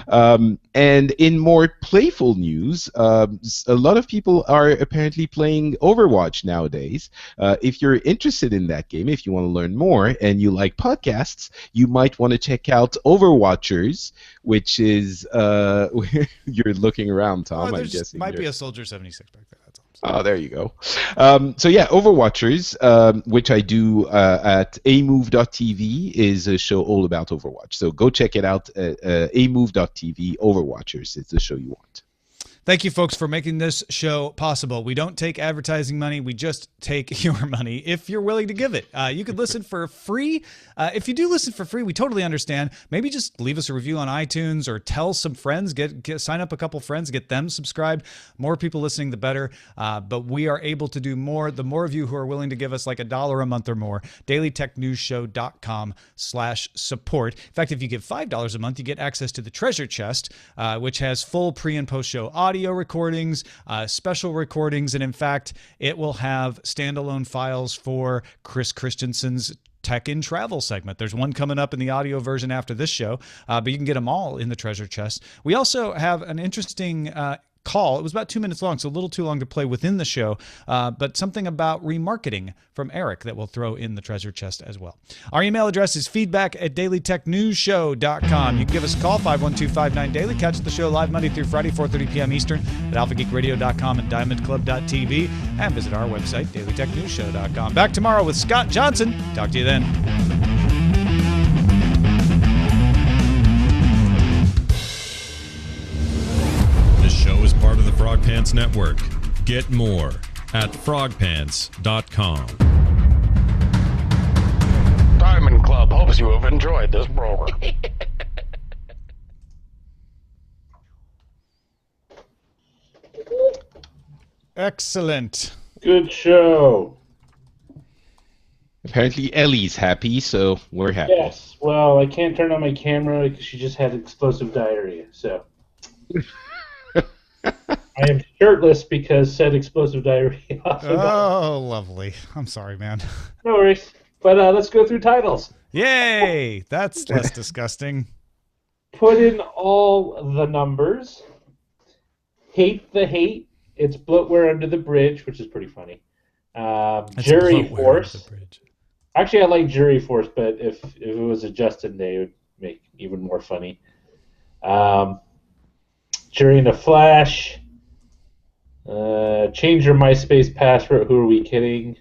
And in more playful news, a lot of people are apparently playing Overwatch nowadays. If you're interested in that game, if you want to learn more and you like podcasts, you might want to check out Overwatchers, which is you're looking around, Tom. I'm guessing might be a Soldier 76 back there. That's all. Oh, there you go. So yeah, Overwatchers, which I do at amove.tv, is a show all about Overwatch. So go check it out at amove.tv. Overwatchers is the show you want. Thank you, folks, for making this show possible. We don't take advertising money. We just take your money if you're willing to give it. You could listen for free. If you do listen for free, we totally understand. Maybe just leave us a review on iTunes or tell some friends. Sign up a couple friends, get them subscribed. More people listening, the better. But we are able to do more. The more of you who are willing to give us like $1 a month or more, dailytechnewsshow.com/support. In fact, if you give $5 a month, you get access to the treasure chest, which has full pre- and post-show audio recordings, special recordings, and in fact, it will have standalone files for Chris Christensen's Tech in Travel segment. There's one coming up in the audio version after this show, but you can get them all in the treasure chest. We also have an interesting call. It was about 2 minutes long, so a little too long to play within the show, but something about remarketing from Eric that we'll throw in the treasure chest as well. Our email address is feedback@dailytechnewsshow.com. You can give us a call, 512-59-DAILY. Catch the show live Monday through Friday, 4:30 p.m. Eastern at alphageekradio.com and diamondclub.tv, and visit our website, dailytechnewsshow.com. Back tomorrow with Scott Johnson. Talk to you then. Part of the Frog Pants Network. Get more at frogpants.com. Diamond Club hopes you have enjoyed this program. Excellent. Good show. Apparently Ellie's happy, so we're happy. Yes. Well, I can't turn on my camera because she just had explosive diarrhea, so... I am shirtless because said explosive diarrhea. Oh, lovely. I'm sorry, man. No worries. But let's go through titles. Yay! That's less disgusting. Put in all the numbers. Hate the hate. It's bloatware under the bridge, which is pretty funny. Jury bloatware force. under the bridge. Actually, I like jury force, but if it was a Justin Day, it would make it even more funny. Jury in a flash. Change your MySpace password. Who are we kidding?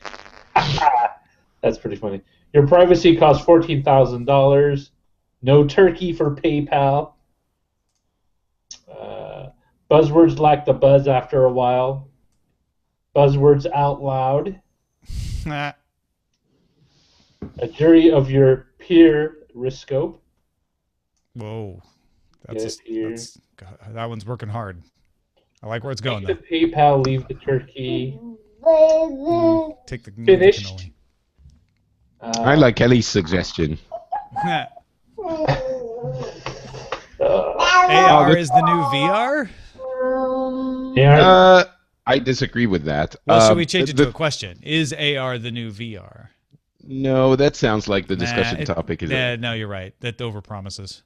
That's pretty funny. Your privacy costs $14,000. No turkey for PayPal. Buzzwords lack the buzz after a while. Buzzwords out loud. A jury of your peer Periscope. Whoa. That one's working hard. I like where it's going, though. Take the PayPal, leave the turkey. Take the Finished. I like Kelly's suggestion. AR is the new VR? Yeah. I disagree with that. Well, should we change it to a question? Is AR the new VR? No, that sounds like the discussion topic. No, you're right. That overpromises.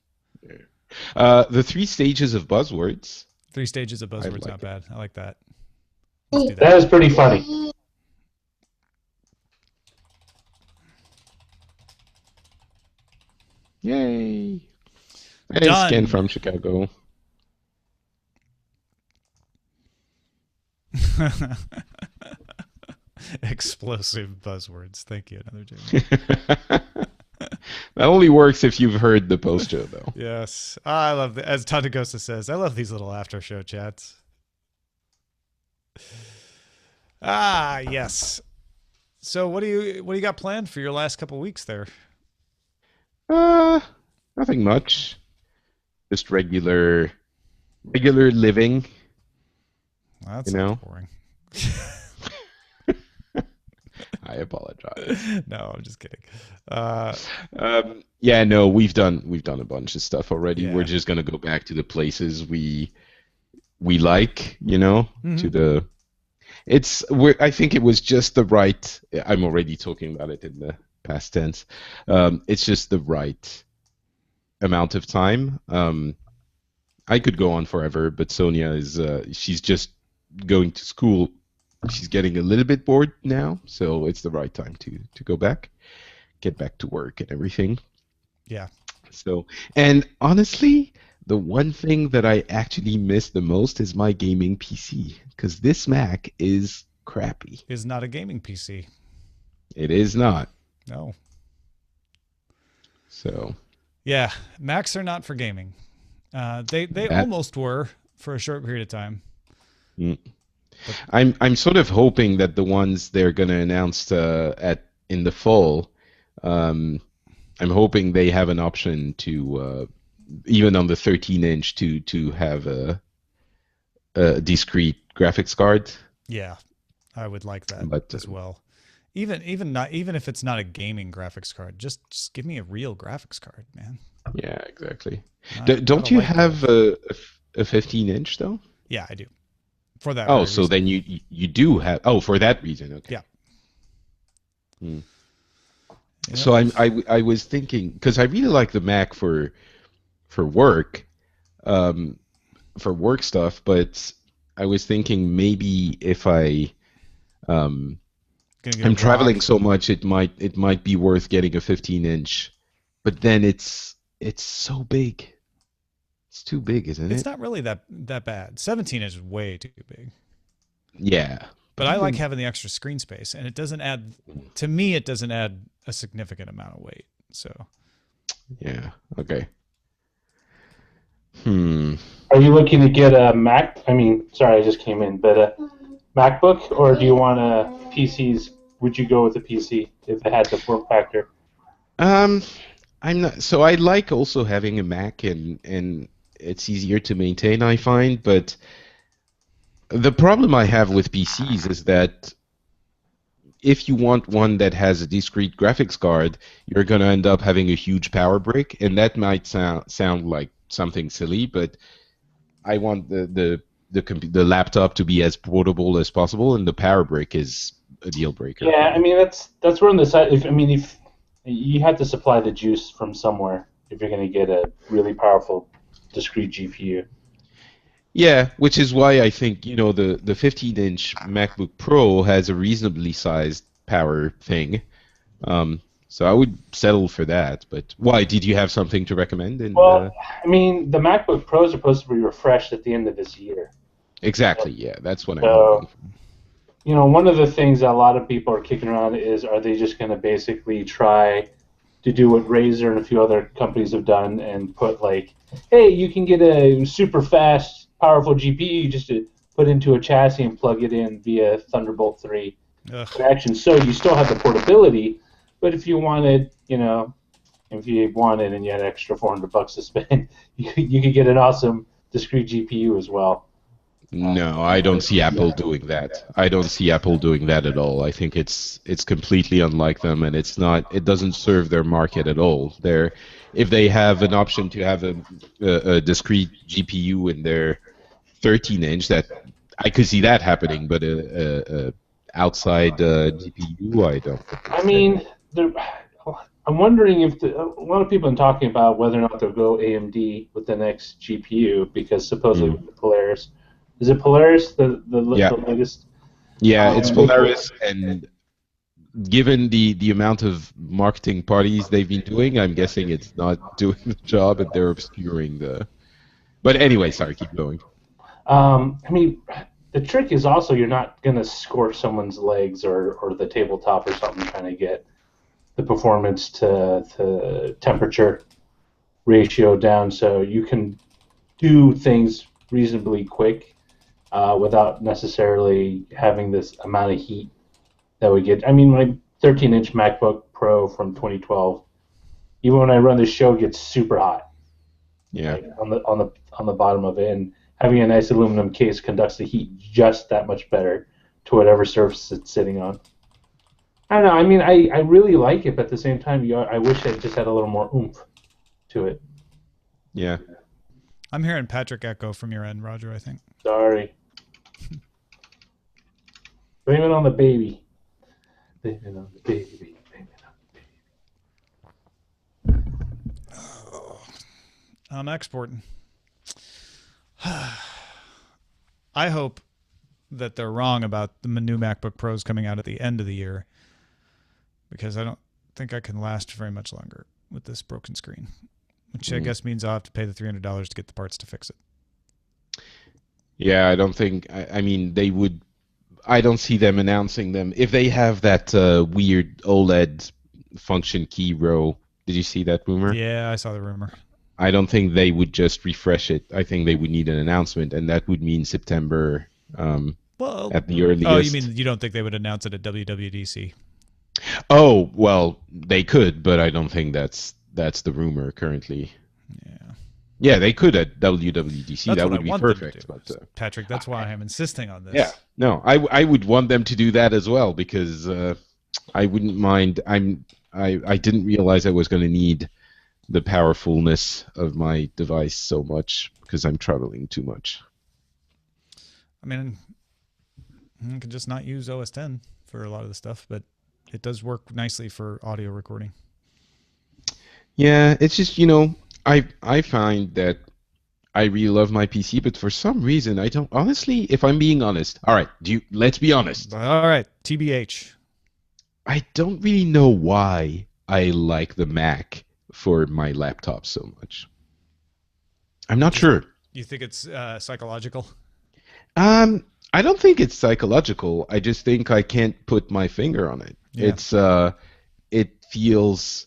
The 3 stages of Buzzwords. 3 stages of Buzzwords, like not bad. I like that. That is pretty funny. Yay! Hey, Done. Skin from Chicago. Explosive buzzwords. Thank you, another Jamie. That only works if you've heard the post show, though. Yes, I love the, as Tantagosa says, I love these little after show chats. Yes. So what do you got planned for your last couple weeks there? Nothing much. Just regular living. Well, that sounds boring. I apologize. No, I'm just kidding. Yeah, no, we've done a bunch of stuff already. Yeah. We're just gonna go back to the places we like, to the. I think it was just the right. I'm already talking about it in the past tense. It's just the right amount of time. I could go on forever, but Sonia is she's just going to school. She's getting a little bit bored now, so it's the right time to go back, get back to work and everything. Yeah. So, and honestly, the one thing that I actually miss the most is my gaming PC, because this Mac is crappy. Is not a gaming PC. It is not. No. So. Yeah, Macs are not for gaming. They almost were for a short period of time. I'm sort of hoping that the ones they're going to announce in the fall, I'm hoping they have an option to even on the 13-inch to have a discrete graphics card. Yeah, I would like that as well. Even if it's not a gaming graphics card, just give me a real graphics card, man. Yeah, exactly. Don't you have a 15-inch though? Yeah, I do. For that. Oh, so then you do have. Oh, for that reason. Okay. Yeah. Yeah. So I was thinking, because I really like the Mac for work, stuff, but I was thinking maybe if I'm traveling so much, it might be worth getting a 15-inch, but then it's so big. It's too big, isn't it? It's not really that bad. 17 is way too big. Yeah. But I like having the extra screen space, and it doesn't add a significant amount of weight. So. Yeah. Okay. Are you looking to get a Mac? I mean, sorry, I just came in, but a MacBook, or do you want a PCs? Would you go with a PC if it had the form factor? I'm not. So I like also having a Mac, and it's easier to maintain, I find. But the problem I have with PCs is that if you want one that has a discrete graphics card, you're going to end up having a huge power brick, and that might sound like something silly, but I want the the laptop to be as portable as possible, and the power brick is a deal breaker. Yeah, I mean that's where on the side. If you have to supply the juice from somewhere if you're going to get a really powerful discrete GPU. Yeah, which is why I think the 15-inch MacBook Pro has a reasonably sized power thing. So I would settle for that. But why? Did you have something to recommend? Well, I mean, the MacBook Pro is supposed to be refreshed at the end of this year. Exactly. Yeah, that's what I'm hoping. One of the things that a lot of people are kicking around is, are they just going to basically try to do what Razer and a few other companies have done and put like, hey, you can get a super fast, powerful GPU just to put into a chassis and plug it in via Thunderbolt 3 connection. So you still have the portability, but if you wanted, and you had extra $400 to spend, you could get an awesome discrete GPU as well. No, I don't see Apple doing that. I don't see Apple doing that at all. I think it's completely unlike them, and it doesn't serve their market at all. If they have an option to have a discrete GPU in their 13-inch, that I could see that happening, but a outside GPU, I don't. I mean, I'm wondering if a lot of people are talking about whether or not they'll go AMD with the next GPU, because supposedly with the Polaris. Is it Polaris, the latest? Yeah, it's Polaris, and given the amount of marketing parties they've been doing, I'm guessing it's not doing the job, and they're obscuring the... But anyway, sorry, keep going. I mean, the trick is also you're not going to scorch someone's legs or the tabletop or something trying to get the performance to temperature ratio down, so you can do things reasonably quick without necessarily having this amount of heat that we get. I mean, my 13-inch MacBook Pro from 2012, even when I run the show, gets super hot. Yeah. Like on the bottom of it, and having a nice aluminum case conducts the heat just that much better to whatever surface it's sitting on. I don't know. I mean, I really like it, but at the same time, I wish it just had a little more oomph to it. Yeah. I'm hearing Patrick echo from your end, Roger, I think. Sorry. Blame it on the baby. Blame it on the baby. Blame it on the baby. I'm exporting. I hope that they're wrong about the new MacBook Pros coming out at the end of the year, because I don't think I can last very much longer with this broken screen, which I guess means I'll have to pay the $300 to get the parts to fix it. Yeah, I don't think... I mean, they would... I don't see them announcing them. If they have that weird OLED function key row... Did you see that rumor? Yeah, I saw the rumor. I don't think they would just refresh it. I think they would need an announcement, and that would mean September at the earliest. Oh, you mean you don't think they would announce it at WWDC? Oh, well, they could, but I don't think that's the rumor currently. Yeah, they could at WWDC. That would be perfect. But, Patrick, that's why I'm insisting on this. Yeah, no, I would want them to do that as well, because I wouldn't mind. I didn't realize I was going to need the powerfulness of my device so much because I'm traveling too much. I mean, I could just not use OS X for a lot of the stuff, but it does work nicely for audio recording. Yeah, it's just, I find that I really love my PC, but for some reason I don't. Honestly, if I'm being honest, all right, let's be honest. All right, TBH. I don't really know why I like the Mac for my laptop so much. I'm not sure. You think it's psychological? I don't think it's psychological. I just think I can't put my finger on it. Yeah. It feels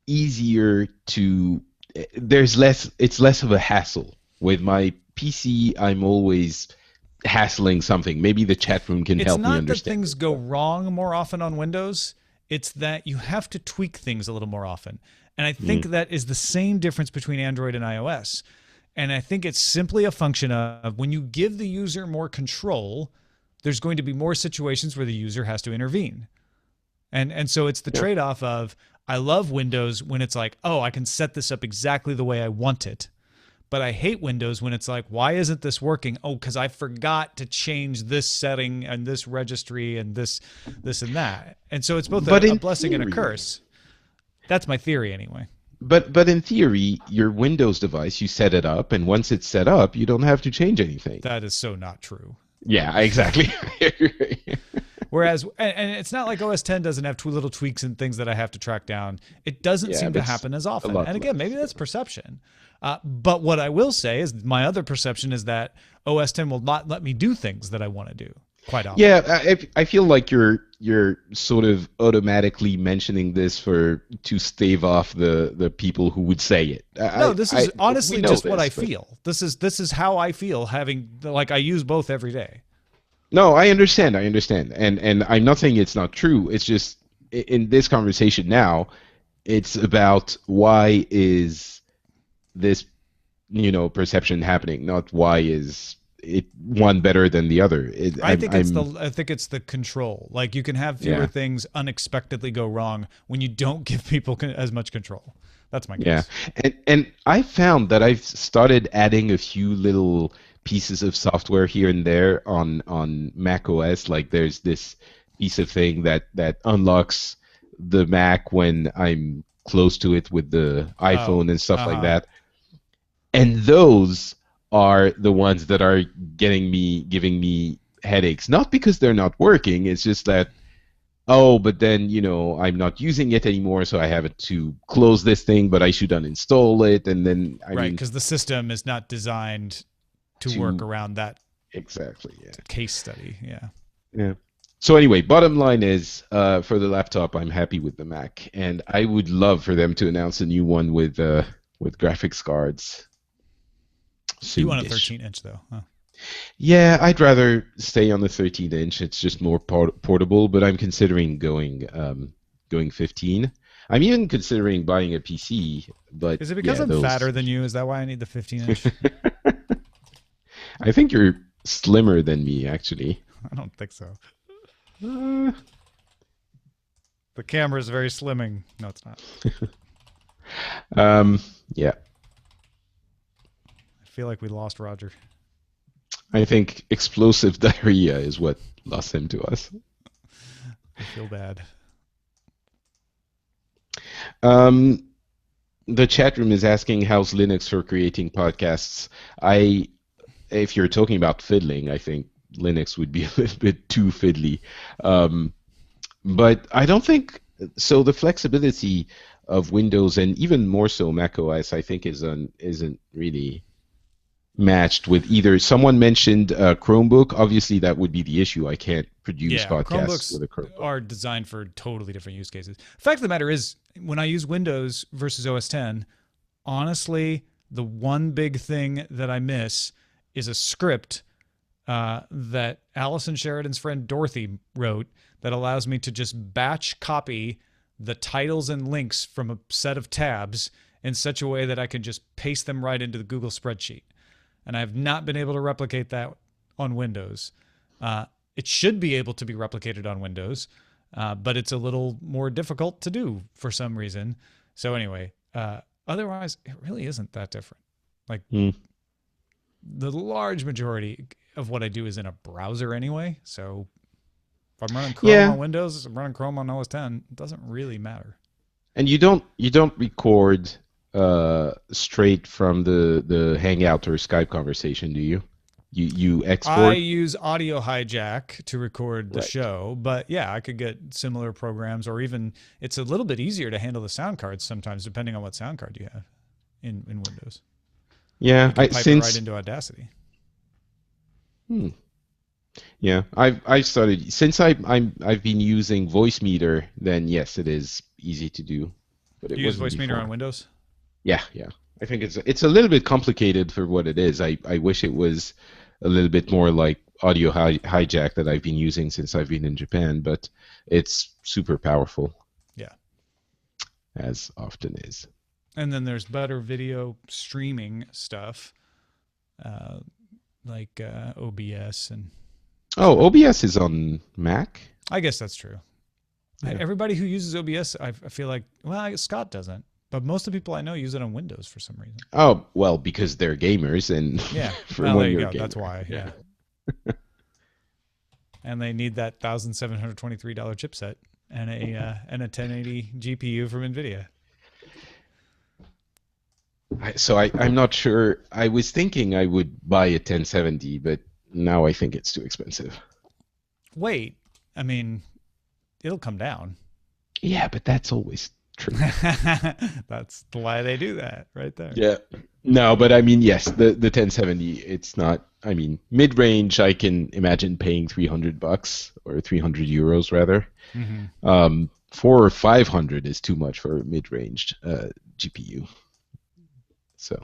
easier to... It's less of a hassle. With my PC, I'm always hassling something. Maybe the chat room can help me understand. It's not that things go wrong more often on Windows. It's that you have to tweak things a little more often. And I think that is the same difference between Android and iOS. And I think it's simply a function of when you give the user more control, there's going to be more situations where the user has to intervene. And so it's the trade-off of, I love Windows when it's like, oh, I can set this up exactly the way I want it. But I hate Windows when it's like, why isn't this working? Oh, because I forgot to change this setting and this registry and this and that. And so it's both a blessing and a curse. That's my theory anyway. But in theory, your Windows device, you set it up, and once it's set up, you don't have to change anything. That is so not true. Yeah, exactly. Whereas, and it's not like OS X doesn't have little tweaks and things that I have to track down. It doesn't seem to happen as often. And again, maybe that's perception. But what I will say is my other perception is that OS X will not let me do things that I want to do quite often. Yeah, I feel like you're sort of automatically mentioning this to stave off the people who would say it. No, this is honestly just what I feel. This is how I feel I use both every day. No, I understand, and I'm not saying it's not true. It's just in this conversation now, it's about why is this, perception happening, not why is it one better than the other. I think it's the control. Like you can have fewer things unexpectedly go wrong when you don't give people as much control. That's my guess. Yeah, and I found that I've started adding a few little pieces of software here and there on Mac OS. Like there's this piece of thing that unlocks the Mac when I'm close to it with the iPhone and stuff like that. And those are the ones that are giving me headaches. Not because they're not working, it's just that, but then, I'm not using it anymore, so I have to close this thing, but I should uninstall it, and then because the system is not designed to work around that exactly case study. Yeah. So anyway, bottom line is, for the laptop, I'm happy with the Mac, and I would love for them to announce a new one with graphics cards. You want a 13-inch though, huh? Yeah, I'd rather stay on the 13-inch. It's just more portable, but I'm considering going 15. I'm even considering buying a PC, but is it because I'm fatter than you? Is that why I need the 15-inch? I think you're slimmer than me, actually. I don't think so. The camera is very slimming. No, it's not. Yeah. I feel like we lost Roger. I think explosive diarrhea is what lost him to us. I feel bad. The chat room is asking how's Linux for creating podcasts. If you're talking about fiddling, I think Linux would be a little bit too fiddly. But I don't think so. The flexibility of Windows and even more so Mac OS, I think, isn't really matched with either. Someone mentioned Chromebook. Obviously, that would be the issue. I can't produce podcasts with a Chromebook. Are designed for totally different use cases. The fact of the matter is, when I use Windows versus OS X, honestly, the one big thing that I miss is a script that Allison Sheridan's friend Dorothy wrote that allows me to just batch copy the titles and links from a set of tabs in such a way that I can just paste them right into the Google spreadsheet. And I have not been able to replicate that on Windows. It should be able to be replicated on Windows, but it's a little more difficult to do for some reason. So anyway, otherwise, it really isn't that different. Like the large majority of what I do is in a browser anyway. So if I'm running Chrome on Windows, I'm running Chrome on OS X, it doesn't really matter. And you don't record straight from the Hangout or Skype conversation, do you? You export? I use Audio Hijack to record the show, but yeah, I could get similar programs, or even it's a little bit easier to handle the sound cards sometimes, depending on what sound card you have in Windows. Yeah, you can pipe it right into Audacity. Yeah, I've started since I've been using Voicemeeter. Then yes, it is easy to do. But you use Voicemeeter on Windows? Yeah. I think it's a little bit complicated for what it is. I wish it was a little bit more like Audio Hijack that I've been using since I've been in Japan, but it's super powerful. Yeah. As often is. And then there's better video streaming stuff, like OBS and. Oh, OBS is on Mac? I guess that's true. Yeah. Everybody who uses OBS, I feel like, well, I guess Scott doesn't. But most of the people I know use it on Windows for some reason. Oh, well, because they're gamers and Yeah. for Well, when there you you're go. a gamer. That's why. Yeah. And they need that $1,723 chipset and a 1080 GPU from NVIDIA. I'm not sure. I was thinking I would buy a 1070, but now I think it's too expensive. Wait, I mean, it'll come down. Yeah, but that's always true. That's why they do that right there. Yeah. No, but I mean, yes, the 1070, it's not, I mean, mid-range, I can imagine paying $300 or 300 euros rather. Mm-hmm. 400 or 500 is too much for a mid-range GPU. So.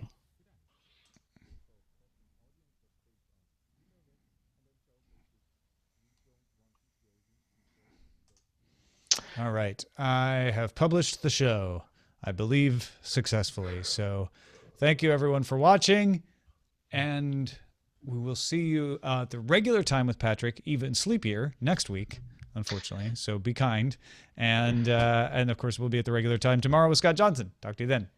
All right. I have published the show, I believe successfully. So thank you everyone for watching. And we will see you at the regular time with Patrick, even sleepier, next week, unfortunately. So be kind. And of course, we'll be at the regular time tomorrow with Scott Johnson. Talk to you then.